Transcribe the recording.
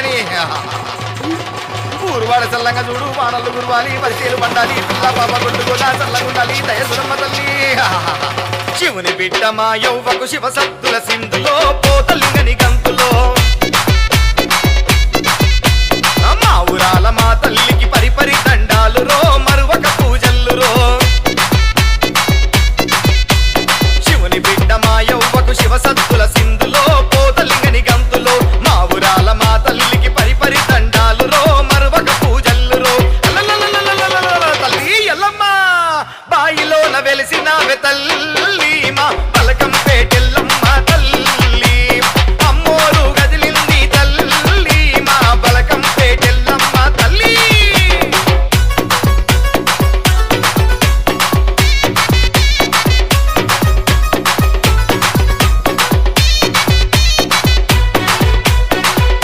అని ఊరువాడ చల్లంగా చూడు వానలు గురువాలి పరిచయలు పండాలి పిల్ల పాప కొట్టుకోదా చల్లగుండాలి దయసురమ్మ తల్లి శివుని బిడ్డ మా యౌవకు శివ సత్తుల సింధులో పోతలింగని గంతులో